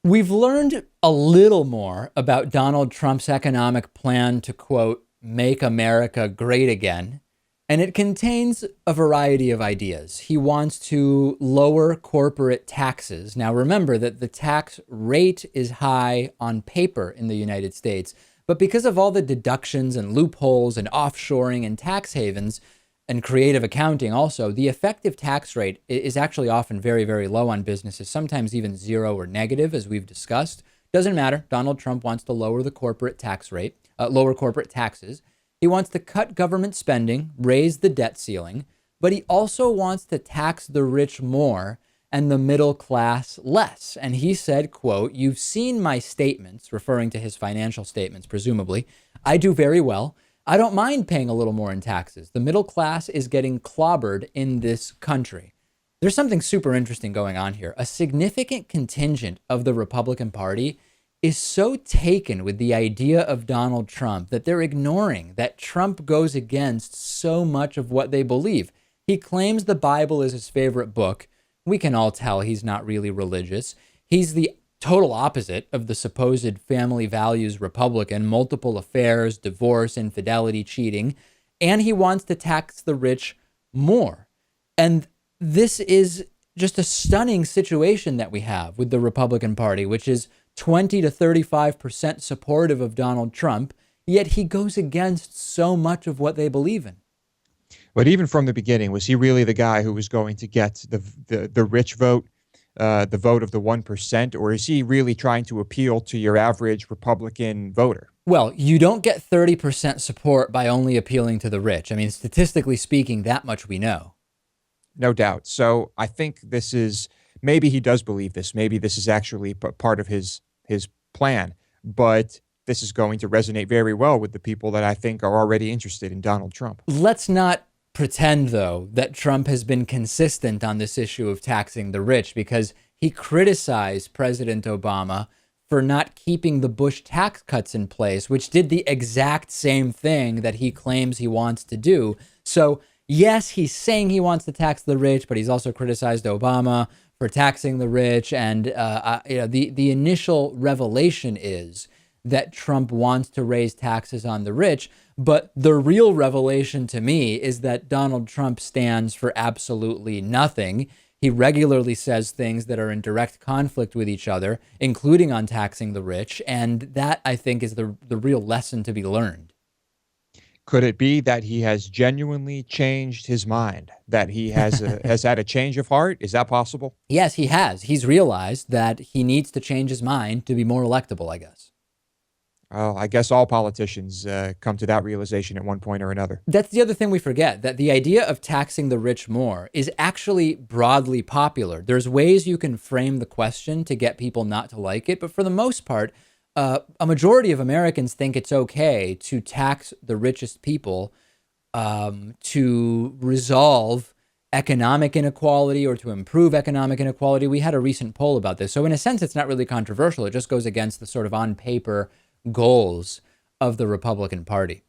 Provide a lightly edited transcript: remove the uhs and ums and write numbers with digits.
We've learned a little more about Donald Trump's economic plan to, quote, make America great again. And it contains a variety of ideas. He wants to lower corporate taxes. Now, remember that the tax rate is high on paper in the United States, but because of all the deductions and loopholes and offshoring and tax havens, and creative accounting also, the effective tax rate is actually often very, very low on businesses, sometimes even zero or negative, as we've discussed. Doesn't matter. Donald Trump wants to lower the corporate tax rate, lower corporate taxes. He wants to cut government spending, raise the debt ceiling, but he also wants to tax the rich more and the middle class less. And he said, quote, "You've seen my statements," referring to his financial statements, presumably. "I do very well. I don't mind paying a little more in taxes. The middle class is getting clobbered in this country." There's something super interesting going on here. A significant contingent of the Republican Party is so taken with the idea of Donald Trump that they're ignoring that Trump goes against so much of what they believe. He claims the Bible is his favorite book. We can all tell he's not really religious. He's the total opposite of the supposed family values Republican, multiple affairs, divorce, infidelity, cheating, and he wants to tax the rich more. And this is just a stunning situation that we have with the Republican Party, which is 20 to 35% supportive of Donald Trump, yet he goes against so much of what they believe in. But even from the beginning, was he really the guy who was going to get the rich vote? The vote of the 1%, or is he really trying to appeal to your average Republican voter? Well, you don't get 30% support by only appealing to the rich. I mean, statistically speaking, that much we know. No doubt. So I think this is, maybe he does believe this. Maybe this is actually part of his plan, but this is going to resonate very well with the people that I think are already interested in Donald Trump. Let's not pretend, though, that Trump has been consistent on this issue of taxing the rich, because he criticized President Obama for not keeping the Bush tax cuts in place, which did the exact same thing that he claims he wants to do. So, yes, he's saying he wants to tax the rich, but he's also criticized Obama for taxing the rich. And the initial revelation is that Trump wants to raise taxes on the rich. But the real revelation to me is that Donald Trump stands for absolutely nothing. He regularly says things that are in direct conflict with each other, including on taxing the rich. And that, I think, is the real lesson to be learned. Could it be that he has genuinely changed his mind, that he has has had a change of heart? Is that possible? Yes, he has. He's realized that he needs to change his mind to be more electable, I guess. Well, I guess all politicians come to that realization at one point or another. That's the other thing we forget, that the idea of taxing the rich more is actually broadly popular. There's ways you can frame the question to get people not to like it, but for the most part, a majority of Americans think it's okay to tax the richest people to resolve economic inequality or to improve economic inequality. We had a recent poll about this. So in a sense, it's not really controversial. It just goes against the sort of on paper goals of the Republican Party.